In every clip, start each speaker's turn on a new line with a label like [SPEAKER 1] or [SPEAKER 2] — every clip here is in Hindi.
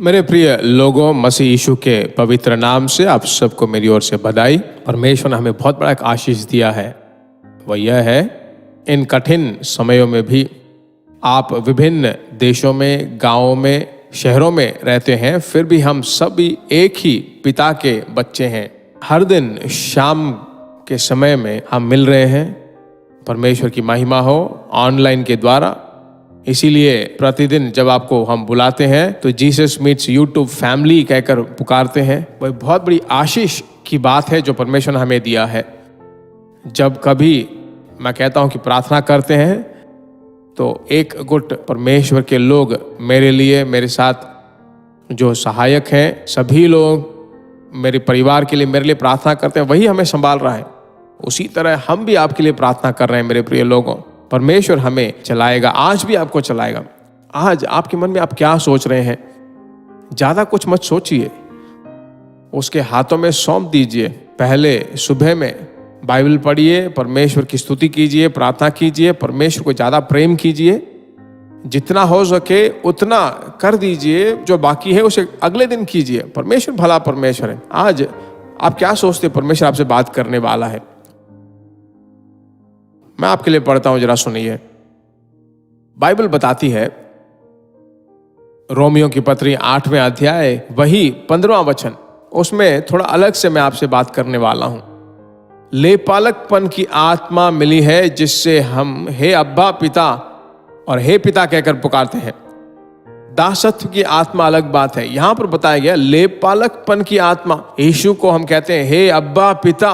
[SPEAKER 1] मेरे प्रिय लोगों, मसीह यीशु के पवित्र नाम से आप सबको मेरी ओर से बधाई। परमेश्वर ने हमें बहुत बड़ा एक आशीष दिया है, वह यह है इन कठिन समयों में भी आप विभिन्न देशों में, गांवों में, शहरों में रहते हैं, फिर भी हम सभी एक ही पिता के बच्चे हैं। हर दिन शाम के समय में हम मिल रहे हैं। परमेश्वर की महिमा हो ऑनलाइन के द्वारा। इसीलिए प्रतिदिन जब आपको हम बुलाते हैं तो जीसस मीट्स यूट्यूब फैमिली कहकर पुकारते हैं। वह बहुत बड़ी आशीष की बात है जो परमेश्वर ने हमें दिया है। जब कभी मैं कहता हूं कि प्रार्थना करते हैं तो एक गुट परमेश्वर के लोग मेरे लिए, मेरे साथ जो सहायक हैं, सभी लोग मेरे परिवार के लिए, मेरे लिए प्रार्थना करते हैं। वही हमें संभाल रहा है। उसी तरह हम भी आपके लिए प्रार्थना कर रहे हैं मेरे प्रिय लोगों। परमेश्वर हमें चलाएगा, आज भी आपको चलाएगा। आज आपके मन में आप क्या सोच रहे हैं, ज्यादा कुछ मत सोचिए, उसके हाथों में सौंप दीजिए। पहले सुबह में बाइबल पढ़िए, परमेश्वर की स्तुति कीजिए, प्रार्थना कीजिए, परमेश्वर को ज्यादा प्रेम कीजिए। जितना हो सके उतना कर दीजिए, जो बाकी है उसे अगले दिन कीजिए। परमेश्वर भला परमेश्वर है। आज आप क्या सोचते, परमेश्वर आपसे बात करने वाला है। मैं आपके लिए पढ़ता हूं, जरा सुनिए। बाइबल बताती है, रोमियो की पत्री 8वें अध्याय वही 15वां वचन, उसमें थोड़ा अलग से मैं आपसे बात करने वाला हूं। लेपालकपन की आत्मा मिली है जिससे हम हे अब्बा पिता और हे पिता कहकर पुकारते हैं। दासत्व की आत्मा अलग बात है। यहां पर बताया गया लेपालकपन की आत्मा। यीशु को हम कहते हैं हे अब्बा पिता।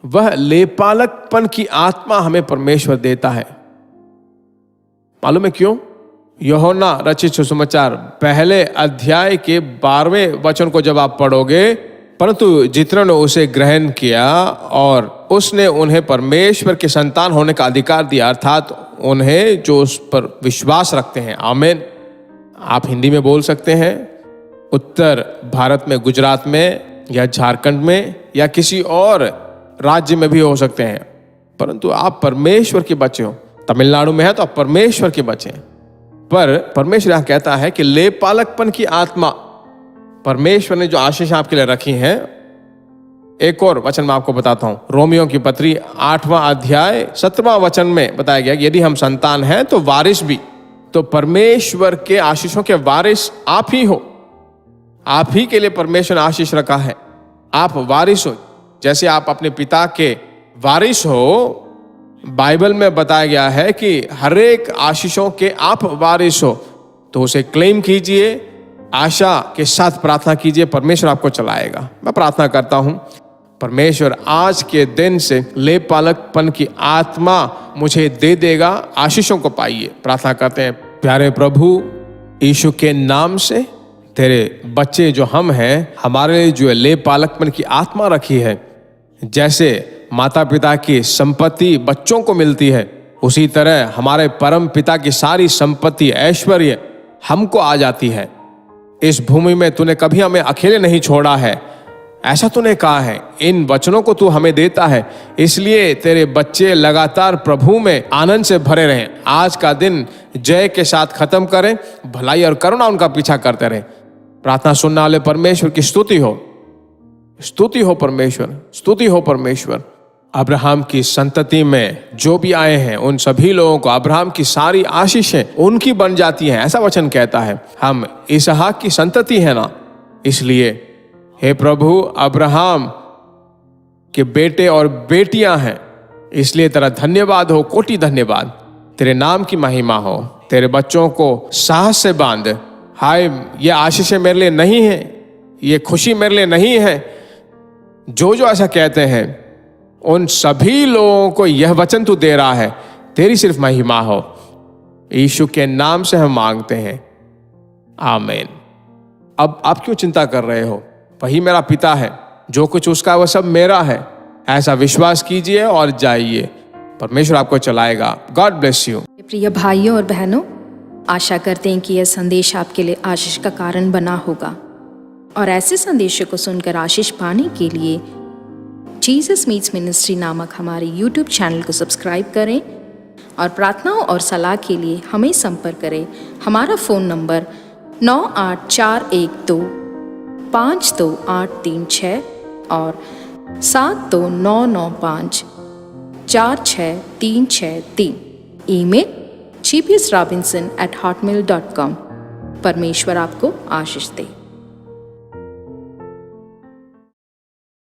[SPEAKER 1] वह लेपालकपन की आत्मा हमें परमेश्वर देता है। मालूम है क्यों? यूहन्ना रचित सुसमाचार पहले अध्याय के 12वें वचन को जब आप पढ़ोगे, परंतु जितनों ने उसे ग्रहण किया और उसने उन्हें परमेश्वर के संतान होने का अधिकार दिया, अर्थात उन्हें जो उस पर विश्वास रखते हैं। आमीन। आप हिंदी में बोल सकते हैं, उत्तर भारत में, गुजरात में या झारखंड में या किसी और राज्य में भी हो सकते हैं, परंतु आप परमेश्वर के बच्चे हो। तमिलनाडु में है तो आप परमेश्वर के बच्चे हैं। पर परमेश्वर यहां कहता है कि लेपालकपन की आत्मा, परमेश्वर ने जो आशीष आपके लिए रखी है। एक और वचन मैं आपको बताता हूं। रोमियो की पत्री 8वां अध्याय 17वां वचन में बताया गया, यदि हम संतान हैं तो वारिस भी। तो परमेश्वर के आशीषों के वारिस आप ही हो। आप ही के लिए परमेश्वर ने आशीष रखा है। आप वारिस हो, जैसे आप अपने पिता के वारिस हो। बाइबल में बताया गया है कि हर एक आशीषों के आप वारिस हो। तो उसे क्लेम कीजिए, आशा के साथ प्रार्थना कीजिए, परमेश्वर आपको चलाएगा। मैं प्रार्थना करता हूं, परमेश्वर आज के दिन से लेपालकपन की आत्मा मुझे दे देगा। आशीषों को पाइए। प्रार्थना करते हैं, प्यारे प्रभु यीशु के नाम से, तेरे बच्चे जो हम हैं, हमारे लिए जो लेपालकपन की आत्मा रखी है, जैसे माता पिता की संपत्ति बच्चों को मिलती है, उसी तरह हमारे परम पिता की सारी संपत्ति, ऐश्वर्य हमको आ जाती है। इस भूमि में तूने कभी हमें अकेले नहीं छोड़ा है, ऐसा तूने कहा है। इन वचनों को तू हमें देता है, इसलिए तेरे बच्चे लगातार प्रभु में आनंद से भरे रहें। आज का दिन जय के साथ खत्म करें, भलाई और करुणा उनका पीछा करते रहें। प्रार्थना सुनने वाले परमेश्वर की स्तुति हो, स्तुति हो परमेश्वर, स्तुति हो परमेश्वर। अब्राहम की संतति में जो भी आए हैं उन सभी लोगों को अब्राहम की सारी आशीषें उनकी बन जाती हैं, ऐसा वचन कहता है। हम इसहाक की संतति है ना, इसलिए हे प्रभु अब्राहम के बेटे और बेटियां हैं, इसलिए तेरा धन्यवाद हो, कोटि धन्यवाद। तेरे नाम की महिमा हो। तेरे बच्चों को साहस से बांध। हाय, ये आशीषें मेरे लिए नहीं है, ये खुशी मेरे लिए नहीं है। जो जो ऐसा कहते हैं उन सभी लोगों को यह वचन तू दे रहा है, तेरी सिर्फ महिमा हो। यीशु के नाम से हम मांगते हैं, आमीन। अब आप क्यों चिंता कर रहे हो? वही मेरा पिता है, जो कुछ उसका वह सब मेरा है। ऐसा विश्वास कीजिए और जाइए, परमेश्वर आपको चलाएगा। God bless you.
[SPEAKER 2] प्रिय भाइयों और बहनों, आशा करते हैं कि यह संदेश आपके लिए आशीष का कारण बना होगा। और ऐसे संदेशों को सुनकर आशीष पाने के लिए जीसस मीट्स मिनिस्ट्री नामक हमारे यूट्यूब चैनल को सब्सक्राइब करें और प्रार्थनाओं और सलाह के लिए हमें संपर्क करें। हमारा फ़ोन नंबर 9841252836 और 7299546363। Email gbsrobinson@hotmail.com। परमेश्वर आपको आशीष दे।